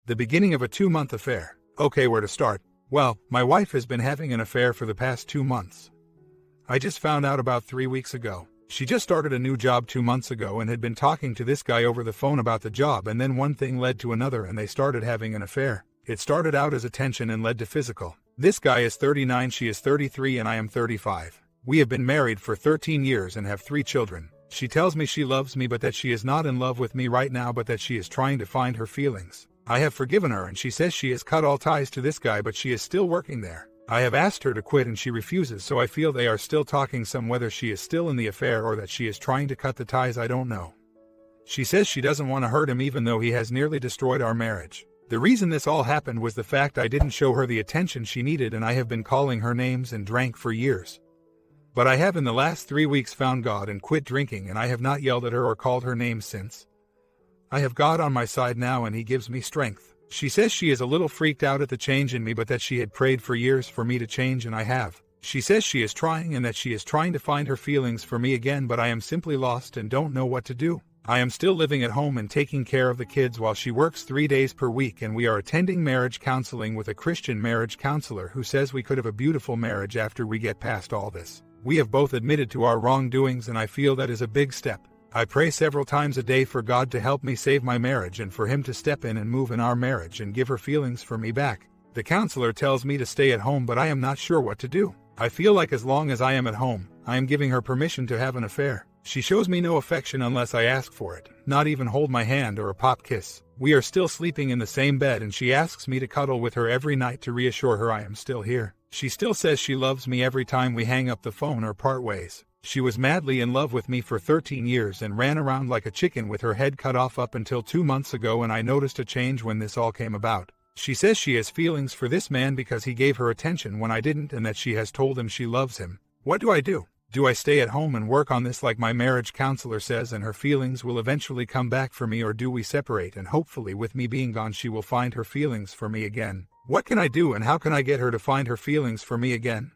The beginning of a 2-month affair. Okay, where to start? Well, my wife has been having an affair for the past 2 months. I just found out about 3 weeks ago. She just started a new job 2 months ago and had been talking to this guy over the phone about the job, and then one thing led to another and they started having an affair. It started out as attention and led to physical. This guy is 39, she is 33, and I am 35. We have been married for 13 years and have 3 children. She tells me she loves me but that she is not in love with me right now, but that she is trying to find her feelings. I have forgiven her and she says she has cut all ties to this guy, but she is still working there. I have asked her to quit and she refuses, so I feel they are still talking some. Whether she is still in the affair or that she is trying to cut the ties, I don't know. She says she doesn't want to hurt him even though he has nearly destroyed our marriage. The reason this all happened was the fact I didn't show her the attention she needed, and I have been calling her names and drank for years. But I have in the last 3 weeks found God and quit drinking, and I have not yelled at her or called her names since. I have God on my side now and he gives me strength. She says she is a little freaked out at the change in me, but that she had prayed for years for me to change, and I have. She says she is trying and that she is trying to find her feelings for me again, but I am simply lost and don't know what to do. I am still living at home and taking care of the kids while she works 3 days per week, and we are attending marriage counseling with a Christian marriage counselor who says we could have a beautiful marriage after we get past all this. We have both admitted to our wrongdoings and I feel that is a big step. I pray several times a day for God to help me save my marriage and for him to step in and move in our marriage and give her feelings for me back. The counselor tells me to stay at home, but I am not sure what to do. I feel like as long as I am at home, I am giving her permission to have an affair. She shows me no affection unless I ask for it, not even hold my hand or a pop kiss. We are still sleeping in the same bed and she asks me to cuddle with her every night to reassure her I am still here. She still says she loves me every time we hang up the phone or part ways. She was madly in love with me for 13 years and ran around like a chicken with her head cut off up until 2 months ago, and I noticed a change when this all came about. She says she has feelings for this man because he gave her attention when I didn't, and that she has told him she loves him. What do I do? Do I stay at home and work on this like my marriage counselor says and her feelings will eventually come back for me, or do we separate and hopefully with me being gone she will find her feelings for me again? What can I do and how can I get her to find her feelings for me again?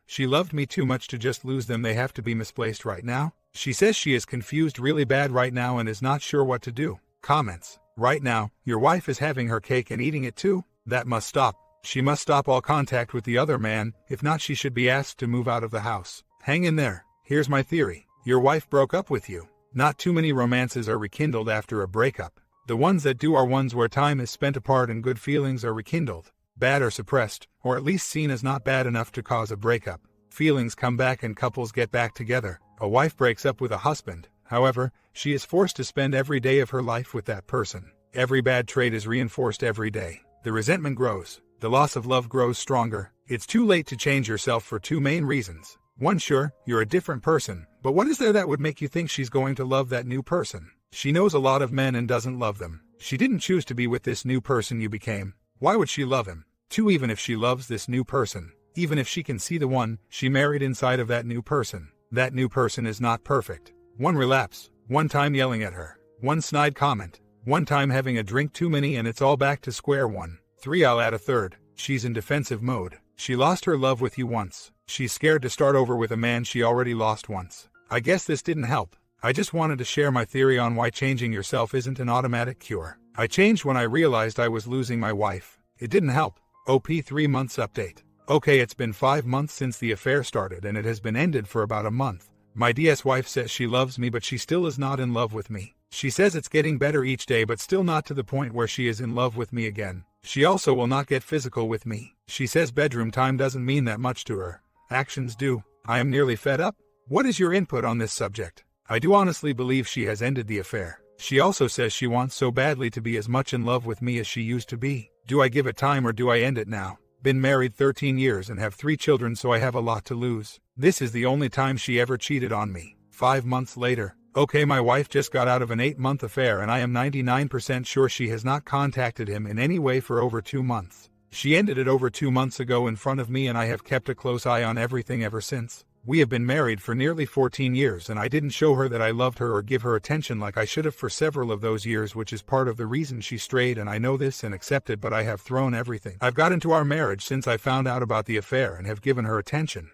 She loved me too much to just lose them. They have to be misplaced right now. She says she is confused really bad right now and is not sure what to do. Comments. Right now, your wife is having her cake and eating it too? That must stop. She must stop all contact with the other man. If not, she should be asked to move out of the house. Hang in there. Here's my theory. Your wife broke up with you. Not too many romances are rekindled after a breakup. The ones that do are ones where time is spent apart and good feelings are rekindled. Bad are suppressed, or at least seen as not bad enough to cause a breakup. Feelings come back and couples get back together. A wife breaks up with a husband. However, she is forced to spend every day of her life with that person. Every bad trait is reinforced every day. The resentment grows. The loss of love grows stronger. It's too late to change yourself for 2 main reasons. 1, sure, you're a different person, but what is there that would make you think she's going to love that new person? She knows a lot of men and doesn't love them. She didn't choose to be with this new person you became. Why would she love him? 2, even if she loves this new person, even if she can see the one she married inside of that new person is not perfect. 1 relapse, 1 time yelling at her, 1 snide comment, 1 time having a drink too many and it's all back to square one. 3, I'll add a third. She's in defensive mode. She lost her love with you once. She's scared to start over with a man she already lost once. I guess this didn't help. I just wanted to share my theory on why changing yourself isn't an automatic cure. I changed when I realized I was losing my wife. It didn't help. OP 3 months update. Okay, it's been 5 months since the affair started and it has been ended for about a month. My DS wife says she loves me, but she still is not in love with me. She says it's getting better each day, but still not to the point where she is in love with me again. She also will not get physical with me. She says bedroom time doesn't mean that much to her. Actions do. I am nearly fed up. What is your input on this subject? I do honestly believe she has ended the affair. She also says she wants so badly to be as much in love with me as she used to be. Do I give it time or do I end it now? Been married 13 years and have 3 children, so I have a lot to lose. This is the only time she ever cheated on me. 5 months later. Okay, my wife just got out of an 8-month affair and I am 99% sure she has not contacted him in any way for over 2 months. She ended it over 2 months ago in front of me and I have kept a close eye on everything ever since. We have been married for nearly 14 years and I didn't show her that I loved her or give her attention like I should have for several of those years, which is part of the reason she strayed, and I know this and accept it, but I have thrown everything I've got into our marriage since I found out about the affair and have given her attention,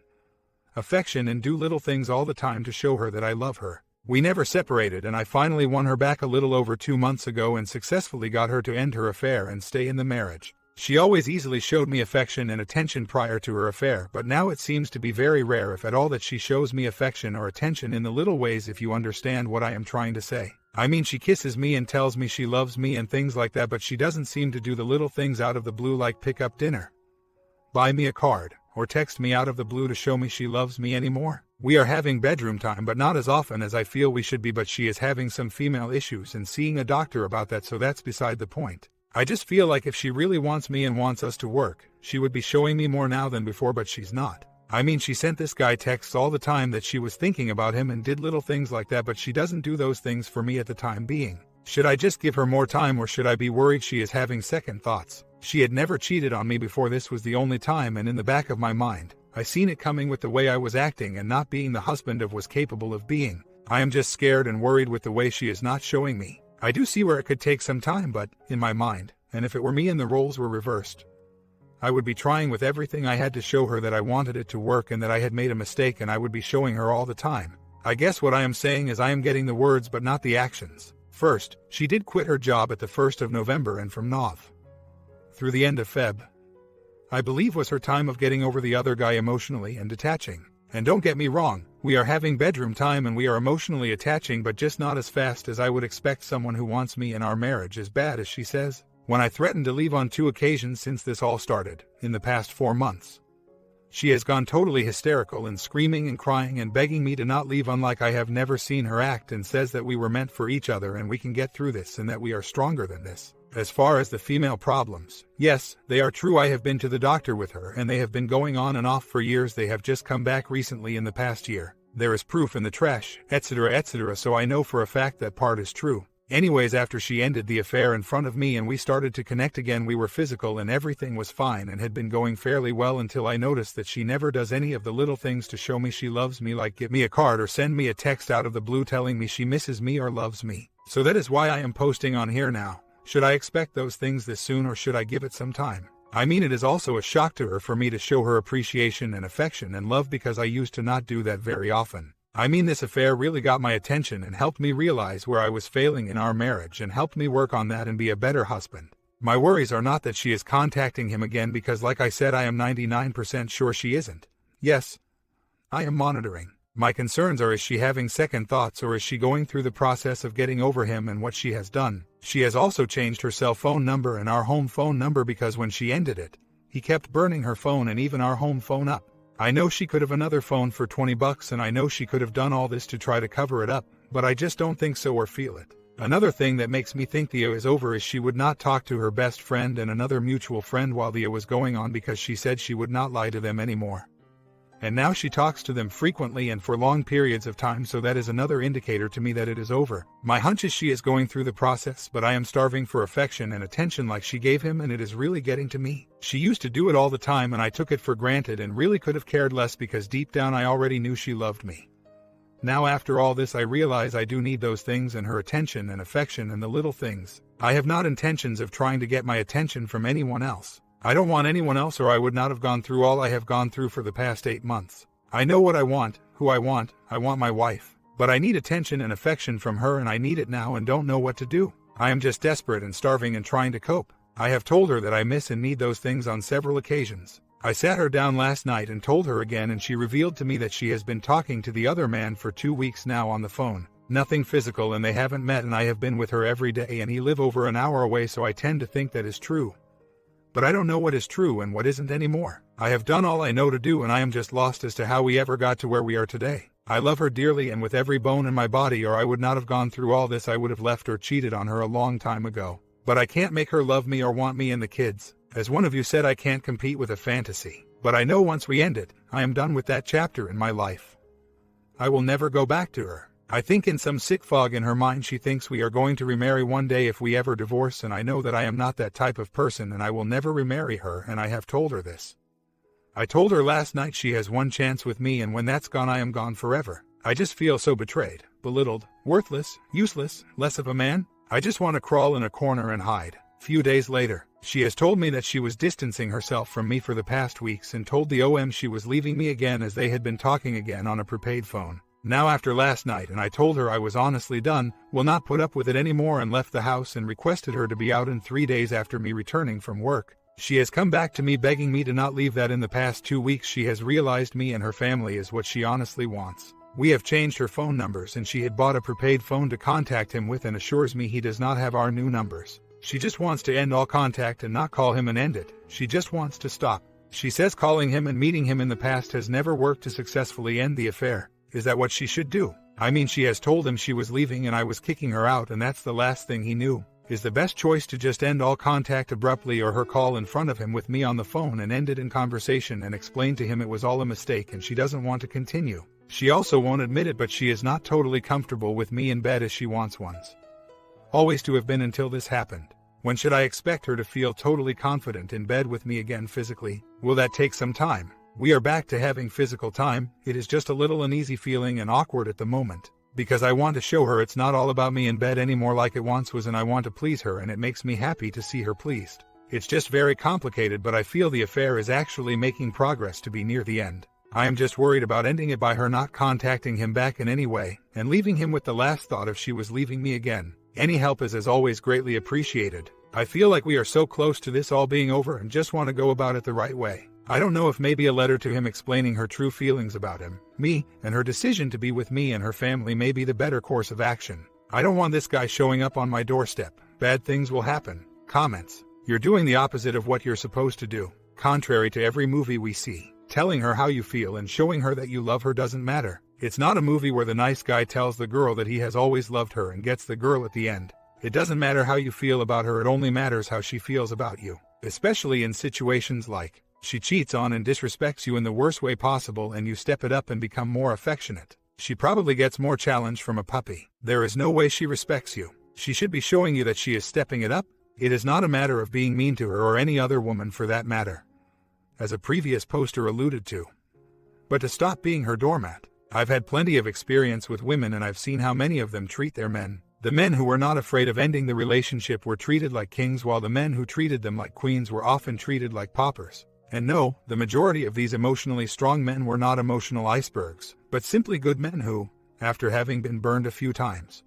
affection, and do little things all the time to show her that I love her. We never separated, and I finally won her back a little over 2 months ago and successfully got her to end her affair and stay in the marriage. She always easily showed me affection and attention prior to her affair, but now it seems to be very rare, if at all, that she shows me affection or attention in the little ways, if you understand what I am trying to say. I mean, she kisses me and tells me she loves me and things like that, but she doesn't seem to do the little things out of the blue like pick up dinner, buy me a card, or text me out of the blue to show me she loves me anymore. We are having bedroom time, but not as often as I feel we should be, but she is having some female issues and seeing a doctor about that, so that's beside the point. I just feel like if she really wants me and wants us to work, she would be showing me more now than before, but she's not. I mean, she sent this guy texts all the time that she was thinking about him and did little things like that, but she doesn't do those things for me at the time being. Should I just give her more time, or should I be worried she is having second thoughts? She had never cheated on me before, this was the only time, and in the back of my mind, I seen it coming with the way I was acting and not being the husband I was capable of being. I am just scared and worried with the way she is not showing me. I do see where it could take some time, but, in my mind, and if it were me and the roles were reversed, I would be trying with everything I had to show her that I wanted it to work and that I had made a mistake, and I would be showing her all the time. I guess what I am saying is I am getting the words but not the actions. First, she did quit her job at the 1st of November, and from Nov through the end of Feb, I believe, was her time of getting over the other guy emotionally and detaching. And don't get me wrong, we are having bedroom time and we are emotionally attaching, but just not as fast as I would expect someone who wants me in our marriage as bad as she says. When I threatened to leave on 2 occasions since this all started, in the past 4 months, she has gone totally hysterical and screaming and crying and begging me to not leave, unlike I have never seen her act, and says that we were meant for each other and we can get through this and that we are stronger than this. As far as the female problems, yes, they are true. I have been to the doctor with her and they have been going on and off for years. They have just come back recently in the past year. There is proof in the trash, etc., etc., so I know for a fact that part is true. Anyways, after she ended the affair in front of me and we started to connect again, we were physical and everything was fine and had been going fairly well until I noticed that she never does any of the little things to show me she loves me, like give me a card or send me a text out of the blue telling me she misses me or loves me. So that is why I am posting on here now. Should I expect those things this soon, or should I give it some time? I mean, it is also a shock to her for me to show her appreciation and affection and love, because I used to not do that very often. I mean, this affair really got my attention and helped me realize where I was failing in our marriage and helped me work on that and be a better husband. My worries are not that she is contacting him again, because like I said, I am 99% sure she isn't. Yes, I am monitoring. My concerns are, is she having second thoughts, or is she going through the process of getting over him and what she has done? She has also changed her cell phone number and our home phone number, because when she ended it, he kept burning her phone and even our home phone up. I know she could have another phone for $20, and I know she could have done all this to try to cover it up, but I just don't think so or feel it. Another thing that makes me think the is over is she would not talk to her best friend and another mutual friend while the was going on, because she said she would not lie to them anymore. And now she talks to them frequently and for long periods of time, so that is another indicator to me that it is over. My hunch is she is going through the process, but I am starving for affection and attention like she gave him, and it is really getting to me. She used to do it all the time and I took it for granted and really could have cared less, because deep down I already knew she loved me. Now after all this, I realize I do need those things, and her attention and affection and the little things. I have not intentions of trying to get my attention from anyone else. I don't want anyone else, or I would not have gone through all I have gone through for the past 8 months. I know what I want, who I want my wife. But I need attention and affection from her, and I need it now and don't know what to do. I am just desperate and starving and trying to cope. I have told her that I miss and need those things on several occasions. I sat her down last night and told her again, and she revealed to me that she has been talking to the other man for 2 weeks now on the phone. Nothing physical, and they haven't met, and I have been with her every day, and he live over an hour away, so I tend to think that is true. But I don't know what is true and what isn't anymore. I have done all I know to do, and I am just lost as to how we ever got to where we are today. I love her dearly and with every bone in my body, or I would not have gone through all this. I would have left or cheated on her a long time ago. But I can't make her love me or want me and the kids. As one of you said, I can't compete with a fantasy. But I know once we end it, I am done with that chapter in my life. I will never go back to her. I think in some sick fog in her mind she thinks we are going to remarry one day if we ever divorce, and I know that I am not that type of person, and I will never remarry her, and I have told her this. I told her last night she has one chance with me, and when that's gone I am gone forever. I just feel so betrayed, belittled, worthless, useless, less of a man. I just want to crawl in a corner and hide. Few days later, she has told me that she was distancing herself from me for the past weeks and told the OM she was leaving me again, as they had been talking again on a prepaid phone. Now after last night, and I told her I was honestly done, will not put up with it anymore, and left the house and requested her to be out in 3 days after me returning from work. She has come back to me begging me to not leave, that in the past 2 weeks she has realized me and her family is what she honestly wants. We have changed her phone numbers, and she had bought a prepaid phone to contact him with, and assures me he does not have our new numbers. She just wants to end all contact and not call him and end it. She just wants to stop. She says calling him and meeting him in the past has never worked to successfully end the affair. Is that what she should do? I mean, she has told him she was leaving and I was kicking her out, and that's the last thing he knew. Is the best choice to just end all contact abruptly, or her call in front of him with me on the phone and end it in conversation and explain to him it was all a mistake and she doesn't want to continue? She also won't admit it, but she is not totally comfortable with me in bed as she once was. Always to have been until this happened. When should I expect her to feel totally confident in bed with me again physically? Will that take some time? We are back to having physical time. It is just a little uneasy feeling and awkward at the moment, because I want to show her it's not all about me in bed anymore like it once was, and I want to please her, and it makes me happy to see her pleased. It's just very complicated, but I feel the affair is actually making progress to be near the end. I am just worried about ending it by her not contacting him back in any way, and leaving him with the last thought if she was leaving me again. Any help is as always greatly appreciated. I feel like we are so close to this all being over and just want to go about it the right way. I don't know if maybe a letter to him explaining her true feelings about him, me, and her decision to be with me and her family may be the better course of action. I don't want this guy showing up on my doorstep. Bad things will happen. Comments. You're doing the opposite of what you're supposed to do. Contrary to every movie we see, telling her how you feel and showing her that you love her doesn't matter. It's not a movie where the nice guy tells the girl that he has always loved her and gets the girl at the end. It doesn't matter how you feel about her, it only matters how she feels about you. Especially in situations like, she cheats on and disrespects you in the worst way possible and you step it up and become more affectionate. She probably gets more challenge from a puppy. There is no way she respects you. She should be showing you that she is stepping it up. It is not a matter of being mean to her or any other woman for that matter, as a previous poster alluded to, but to stop being her doormat. I've had plenty of experience with women, and I've seen how many of them treat their men. The men who were not afraid of ending the relationship were treated like kings, while the men who treated them like queens were often treated like paupers. And no, the majority of these emotionally strong men were not emotional icebergs, but simply good men who, after having been burned a few times,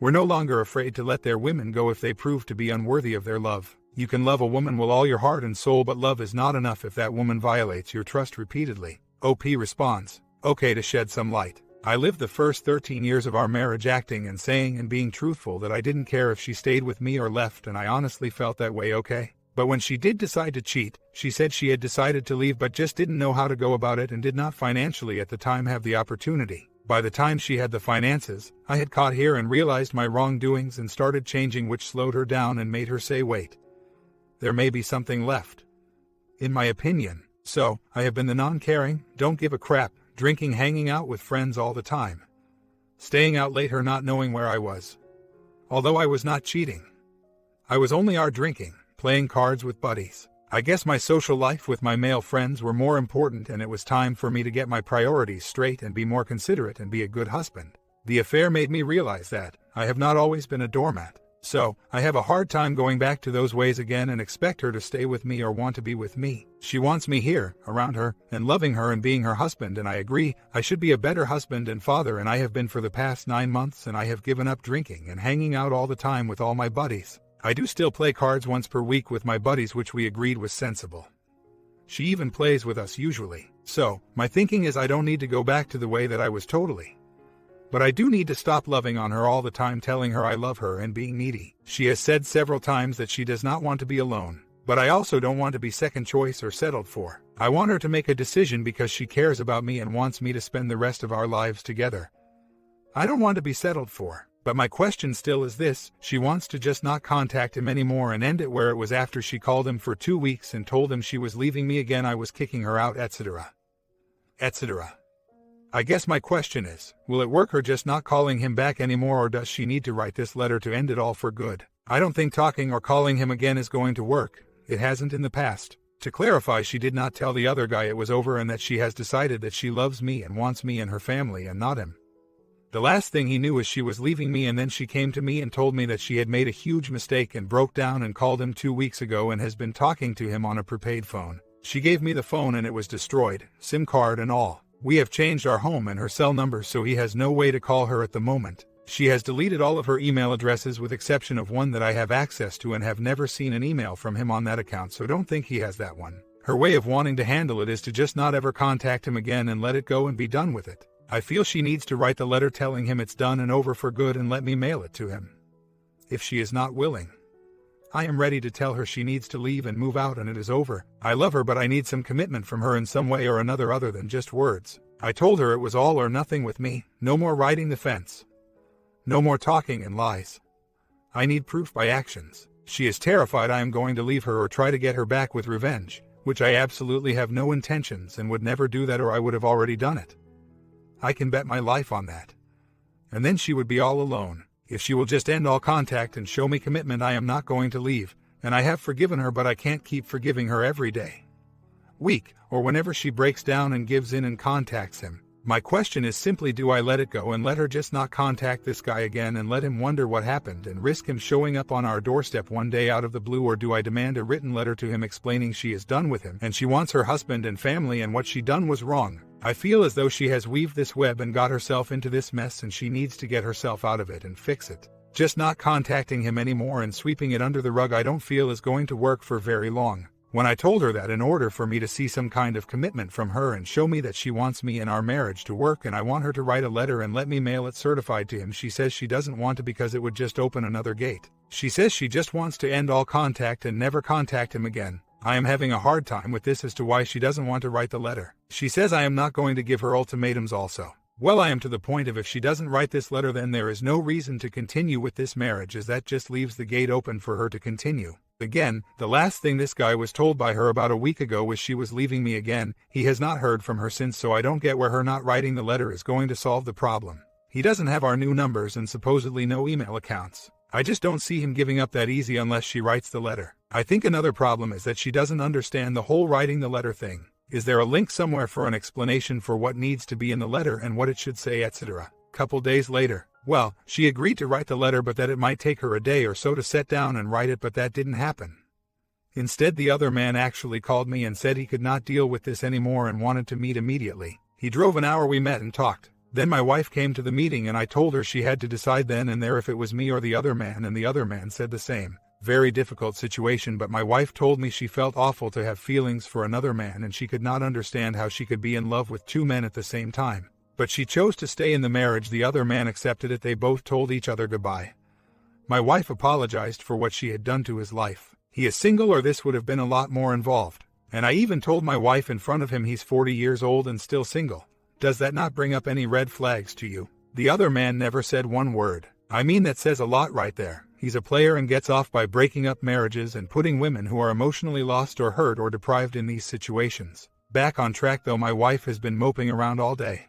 were no longer afraid to let their women go if they proved to be unworthy of their love. You can love a woman with all your heart and soul, but love is not enough if that woman violates your trust repeatedly. OP responds, okay, to shed some light. I lived the first 13 years of our marriage acting and saying and being truthful that I didn't care if she stayed with me or left, and I honestly felt that way, okay? But when she did decide to cheat, she said she had decided to leave but just didn't know how to go about it and did not financially at the time have the opportunity. By the time she had the finances, I had caught here and realized my wrongdoings and started changing, which slowed her down and made her say, wait, there may be something left, in my opinion. So, I have been the non-caring, don't give a crap, drinking, hanging out with friends all the time, staying out late, her not knowing where I was. Although I was not cheating, I was only out drinking, playing cards with buddies. I guess my social life with my male friends were more important, and it was time for me to get my priorities straight and be more considerate and be a good husband. The affair made me realize that I have not always been a doormat. So, I have a hard time going back to those ways again and expect her to stay with me or want to be with me. She wants me here, around her, and loving her and being her husband, and I agree, I should be a better husband and father, and I have been for the past 9 months, and I have given up drinking and hanging out all the time with all my buddies. I do still play cards once per week with my buddies, which we agreed was sensible. She even plays with us usually. So, my thinking is I don't need to go back to the way that I was totally. But I do need to stop loving on her all the time, telling her I love her and being needy. She has said several times that she does not want to be alone. But I also don't want to be second choice or settled for. I want her to make a decision because she cares about me and wants me to spend the rest of our lives together. I don't want to be settled for. But my question still is this: she wants to just not contact him anymore and end it where it was after she called him for 2 weeks and told him she was leaving me again, I was kicking her out, etc. etc. I guess my question is, will it work her just not calling him back anymore, or does she need to write this letter to end it all for good? I don't think talking or calling him again is going to work. It hasn't in the past. To clarify, she did not tell the other guy it was over and that she has decided that she loves me and wants me and her family and not him. The last thing he knew is she was leaving me, and then she came to me and told me that she had made a huge mistake and broke down and called him 2 weeks ago and has been talking to him on a prepaid phone. She gave me the phone and it was destroyed, SIM card and all. We have changed our home and her cell number so he has no way to call her at the moment. She has deleted all of her email addresses with exception of one that I have access to and have never seen an email from him on that account, so don't think he has that one. Her way of wanting to handle it is to just not ever contact him again and let it go and be done with it. I feel she needs to write the letter telling him it's done and over for good and let me mail it to him. If she is not willing, I am ready to tell her she needs to leave and move out and it is over. I love her, but I need some commitment from her in some way or another other than just words. I told her it was all or nothing with me. No more riding the fence. No more talking and lies. I need proof by actions. She is terrified I am going to leave her or try to get her back with revenge, which I absolutely have no intentions and would never do that, or I would have already done it. I can bet my life on that. And then she would be all alone. If she will just end all contact and show me commitment, I am not going to leave, and I have forgiven her, but I can't keep forgiving her every day, week, or whenever she breaks down and gives in and contacts him. My question is simply, do I let it go and let her just not contact this guy again and let him wonder what happened and risk him showing up on our doorstep one day out of the blue, or do I demand a written letter to him explaining she is done with him and she wants her husband and family and what she done was wrong? I feel as though she has weaved this web and got herself into this mess and she needs to get herself out of it and fix it. Just not contacting him anymore and sweeping it under the rug I don't feel is going to work for very long. When I told her that in order for me to see some kind of commitment from her and show me that she wants me and our marriage to work and I want her to write a letter and let me mail it certified to him, she says she doesn't want to because it would just open another gate. She says she just wants to end all contact and never contact him again. I am having a hard time with this as to why she doesn't want to write the letter. She says I am not going to give her ultimatums also. Well, I am to the point of if she doesn't write this letter then there is no reason to continue with this marriage, as that just leaves the gate open for her to continue. Again, the last thing this guy was told by her about a week ago was she was leaving me again. He has not heard from her since, so I don't get where her not writing the letter is going to solve the problem. He doesn't have our new numbers and supposedly no email accounts. I just don't see him giving up that easy unless she writes the letter. I think another problem is that she doesn't understand the whole writing the letter thing. Is there a link somewhere for an explanation for what needs to be in the letter and what it should say, etc.? Couple days later. Well, she agreed to write the letter, but that it might take her a day or so to sit down and write it, but that didn't happen. Instead, the other man actually called me and said he could not deal with this anymore and wanted to meet immediately. He drove an hour, we met and talked. Then my wife came to the meeting and I told her she had to decide then and there if it was me or the other man, and the other man said the same. Very difficult situation, but my wife told me she felt awful to have feelings for another man and she could not understand how she could be in love with two men at the same time. But she chose to stay in the marriage. The other man accepted it. They both told each other goodbye. My wife apologized for what she had done to his life. He is single or this would have been a lot more involved. And I even told my wife in front of him he's 40 years old and still single. Does that not bring up any red flags to you? The other man never said one word. I mean, that says a lot right there. He's a player and gets off by breaking up marriages and putting women who are emotionally lost or hurt or deprived in these situations. Back on track though, my wife has been moping around all day.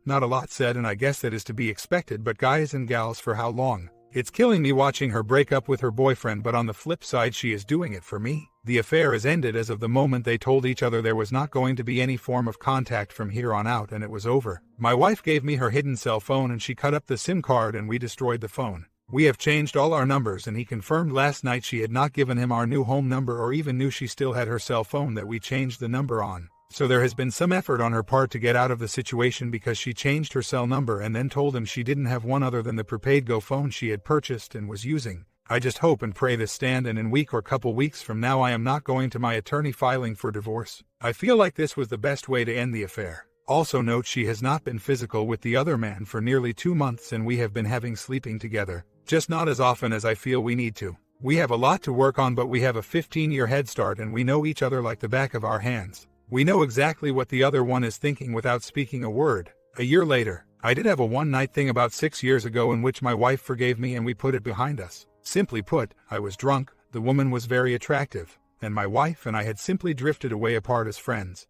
Not a lot said, and I guess that is to be expected, but guys and gals, for how long? It's killing me watching her break up with her boyfriend, but on the flip side she is doing it for me. The affair is ended as of the moment they told each other there was not going to be any form of contact from here on out, and it was over. My wife gave me her hidden cell phone and she cut up the SIM card and we destroyed the phone. We have changed all our numbers and he confirmed last night she had not given him our new home number or even knew she still had her cell phone that we changed the number on. So there has been some effort on her part to get out of the situation because she changed her cell number and then told him she didn't have one other than the prepaid Go phone she had purchased and was using. I just hope and pray this stand, and in week or couple weeks from now I am not going to my attorney filing for divorce. I feel like this was the best way to end the affair. Also note she has not been physical with the other man for nearly 2 months and we have been having sleeping together, just not as often as I feel we need to. We have a lot to work on, but we have a 15-year head start and we know each other like the back of our hands. We know exactly what the other one is thinking without speaking a word. A year later, I did have a one-night thing about 6 years ago in which my wife forgave me and we put it behind us. Simply put, I was drunk, the woman was very attractive, and my wife and I had simply drifted away apart as friends.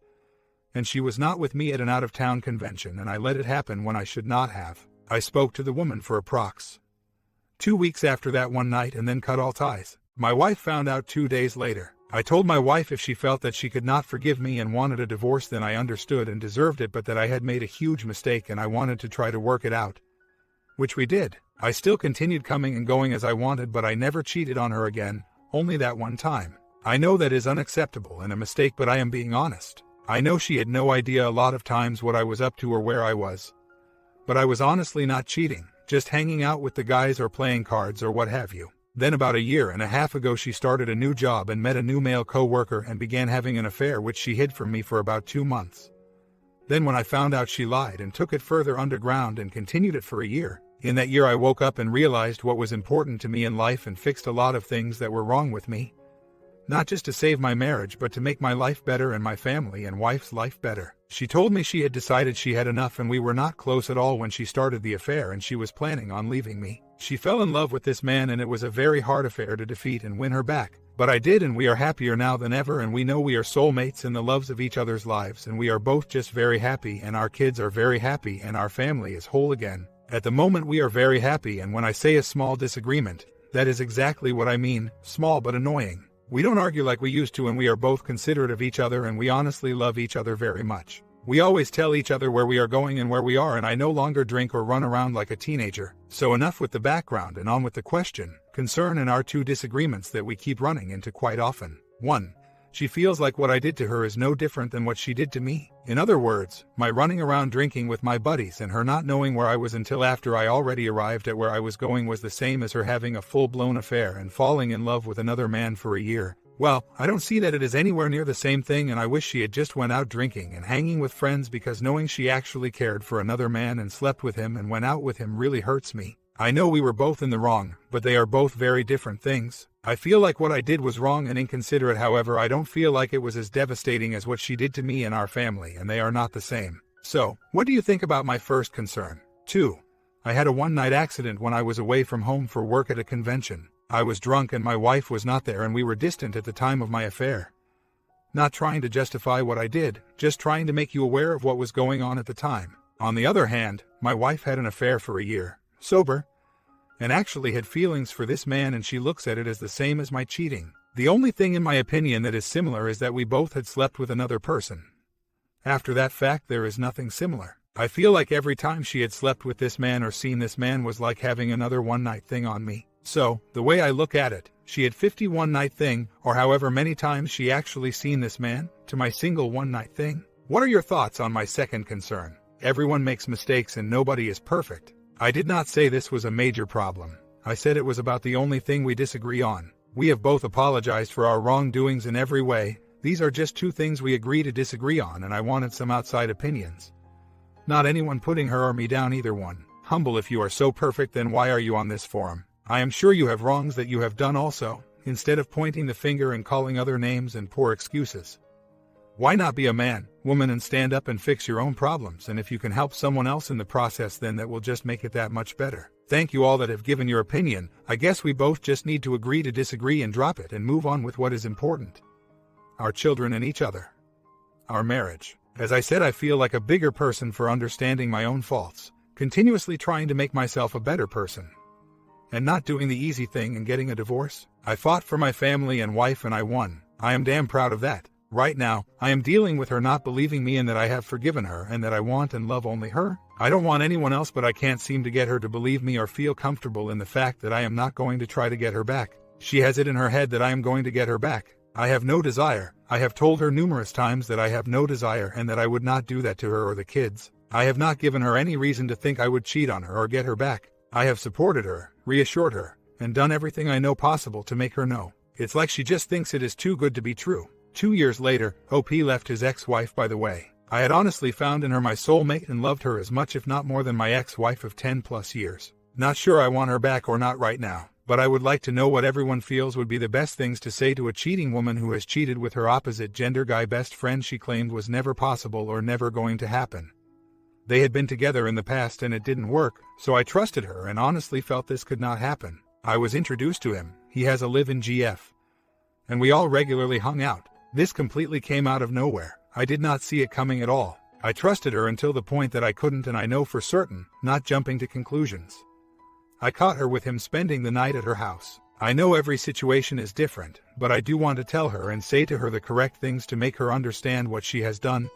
And she was not with me at an out-of-town convention and I let it happen when I should not have. I spoke to the woman for approx. 2 weeks after that one night and then cut all ties. My wife found out 2 days later. I told my wife if she felt that she could not forgive me and wanted a divorce then I understood and deserved it, but that I had made a huge mistake and I wanted to try to work it out. Which we did. I still continued coming and going as I wanted, but I never cheated on her again, only that one time. I know that is unacceptable and a mistake, but I am being honest. I know she had no idea a lot of times what I was up to or where I was. But I was honestly not cheating, just hanging out with the guys or playing cards or what have you. Then about a year and a half ago she started a new job and met a new male co-worker and began having an affair which she hid from me for about 2 months. Then when I found out, she lied and took it further underground and continued it for a year. In that year I woke up and realized what was important to me in life and fixed a lot of things that were wrong with me. Not just to save my marriage but to make my life better and my family and wife's life better. She told me she had decided she had enough and we were not close at all when she started the affair and she was planning on leaving me. She fell in love with this man and it was a very hard affair to defeat and win her back. But I did, and we are happier now than ever, and we know we are soulmates in the loves of each other's lives, and we are both just very happy, and our kids are very happy, and our family is whole again. At the moment we are very happy, and when I say a small disagreement, that is exactly what I mean, small but annoying. We don't argue like we used to, and we are both considerate of each other, and we honestly love each other very much. We always tell each other where we are going and where we are, and I no longer drink or run around like a teenager. So enough with the background and on with the question, concern, and our two disagreements that we keep running into quite often. 1. She feels like what I did to her is no different than what she did to me. In other words, my running around drinking with my buddies and her not knowing where I was until after I already arrived at where I was going was the same as her having a full-blown affair and falling in love with another man for a year. Well, I don't see that it is anywhere near the same thing, and I wish she had just went out drinking and hanging with friends, because knowing she actually cared for another man and slept with him and went out with him really hurts me. I know we were both in the wrong, but they are both very different things. I feel like what I did was wrong and inconsiderate, however I don't feel like it was as devastating as what she did to me and our family, and they are not the same. So, what do you think about my first concern? 2. I had a one-night accident when I was away from home for work at a convention. I was drunk and my wife was not there, and we were distant at the time of my affair. Not trying to justify what I did, just trying to make you aware of what was going on at the time. On the other hand, my wife had an affair for a year, sober, and actually had feelings for this man, and she looks at it as the same as my cheating. The only thing in my opinion that is similar is that we both had slept with another person. After that fact, there is nothing similar. I feel like every time she had slept with this man or seen this man was like having another one-night thing on me. So, the way I look at it, she had 50 one-night thing, or however many times she actually seen this man, to my single one-night thing. What are your thoughts on my second concern? Everyone makes mistakes and nobody is perfect. I did not say this was a major problem. I said it was about the only thing we disagree on. We have both apologized for our wrongdoings in every way. These are just two things we agree to disagree on, and I wanted some outside opinions. Not anyone putting her or me down, either one. Humble, if you are so perfect, then why are you on this forum? I am sure you have wrongs that you have done also, instead of pointing the finger and calling other names and poor excuses. Why not be a man, woman, and stand up and fix your own problems, and if you can help someone else in the process, then that will just make it that much better. Thank you all that have given your opinion. I guess we both just need to agree to disagree and drop it and move on with what is important. Our children and each other. Our marriage. As I said, I feel like a bigger person for understanding my own faults, continuously trying to make myself a better person, and not doing the easy thing and getting a divorce. I fought for my family and wife and I won. I am damn proud of that. Right now, I am dealing with her not believing me and that I have forgiven her and that I want and love only her. I don't want anyone else, but I can't seem to get her to believe me or feel comfortable in the fact that I am not going to try to get her back. She has it in her head that I am going to get her back. I have no desire. I have told her numerous times that I have no desire and that I would not do that to her or the kids. I have not given her any reason to think I would cheat on her or get her back. I have supported her, reassured her, and done everything I know possible to make her know. It's like she just thinks it is too good to be true. 2 years later, OP left his ex-wife, by the way. I had honestly found in her my soulmate and loved her as much if not more than my ex-wife of 10 plus years. Not sure I want her back or not right now, but I would like to know what everyone feels would be the best things to say to a cheating woman who has cheated with her opposite gender guy best friend she claimed was never possible or never going to happen. They had been together in the past and it didn't work, so I trusted her and honestly felt this could not happen. I was introduced to him. He has a live in GF, and we all regularly hung out. This completely came out of nowhere. I did not see it coming at all. I trusted her until the point that I couldn't, and I know for certain, not jumping to conclusions. I caught her with him spending the night at her house. I know every situation is different, but I do want to tell her and say to her the correct things to make her understand what she has done,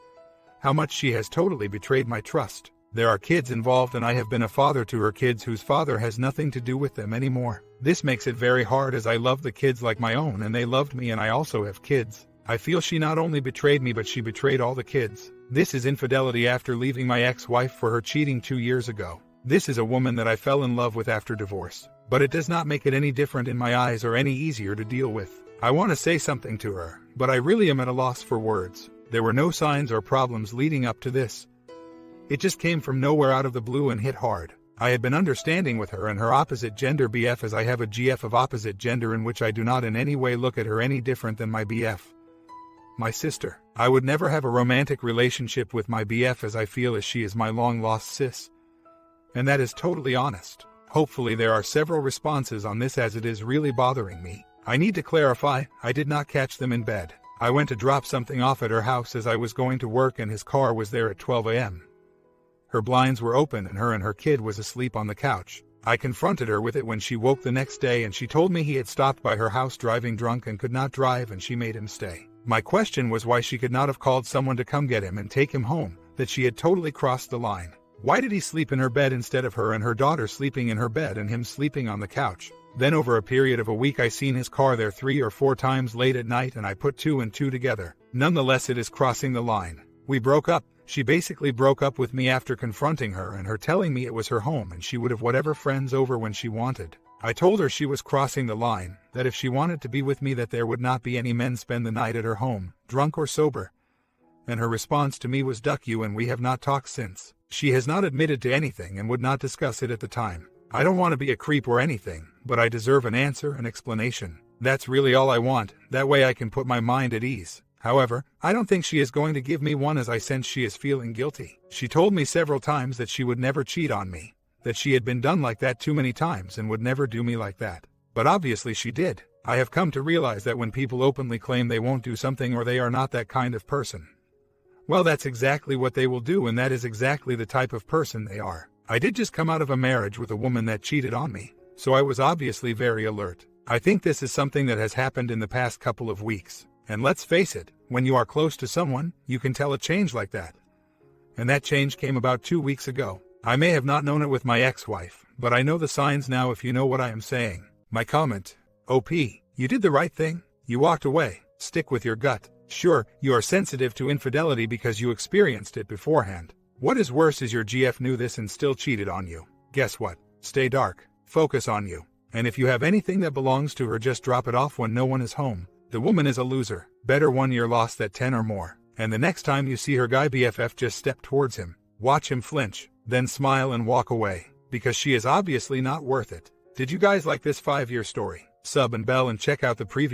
how much she has totally betrayed my trust. There are kids involved and I have been a father to her kids whose father has nothing to do with them anymore. This makes it very hard as I love the kids like my own and they loved me and I also have kids. I feel she not only betrayed me but she betrayed all the kids. This is infidelity after leaving my ex-wife for her cheating 2 years ago. This is a woman that I fell in love with after divorce. But it does not make it any different in my eyes or any easier to deal with. I want to say something to her, but I really am at a loss for words. There were no signs or problems leading up to this. It just came from nowhere out of the blue and hit hard. I had been understanding with her and her opposite gender BF as I have a GF of opposite gender in which I do not in any way look at her any different than my BF. My sister. I would never have a romantic relationship with my BF as I feel as she is my long-lost sis. And that is totally honest. Hopefully there are several responses on this as it is really bothering me. I need to clarify, I did not catch them in bed. I went to drop something off at her house as I was going to work and his car was there at 12 a.m. Her blinds were open and her kid was asleep on the couch. I confronted her with it when she woke the next day and she told me he had stopped by her house driving drunk and could not drive and she made him stay. My question was why she could not have called someone to come get him and take him home, that she had totally crossed the line. Why did he sleep in her bed instead of her and her daughter sleeping in her bed and him sleeping on the couch? Then over a period of a week I seen his car there 3 or 4 times late at night and I put 2 and 2 together. Nonetheless it is crossing the line. We broke up. She basically broke up with me after confronting her and her telling me it was her home and she would have whatever friends over when she wanted. I told her she was crossing the line, that if she wanted to be with me that there would not be any men spend the night at her home, drunk or sober. And her response to me was duck you and we have not talked since. She has not admitted to anything and would not discuss it at the time. I don't want to be a creep or anything, but I deserve an answer, an explanation. That's really all I want, that way I can put my mind at ease. However, I don't think she is going to give me one as I sense she is feeling guilty. She told me several times that she would never cheat on me, that she had been done like that too many times and would never do me like that. But obviously she did. I have come to realize that when people openly claim they won't do something or they are not that kind of person, well, that's exactly what they will do and that is exactly the type of person they are. I did just come out of a marriage with a woman that cheated on me, so I was obviously very alert. I think this is something that has happened in the past couple of weeks. And let's face it, when you are close to someone, you can tell a change like that. And that change came about 2 weeks ago. I may have not known it with my ex-wife, but I know the signs now if you know what I am saying. My comment: OP, you did the right thing. You walked away. Stick with your gut. Sure, you are sensitive to infidelity because you experienced it beforehand. What is worse is your GF knew this and still cheated on you. Guess what? Stay dark. Focus on you. And if you have anything that belongs to her, just drop it off when no one is home. The woman is a loser. Better 1 year lost than 10 or more. And the next time you see her guy BFF, just step towards him. Watch him flinch, then smile and walk away. Because she is obviously not worth it. Did you guys like this 5-year story? Sub and bell and check out the previous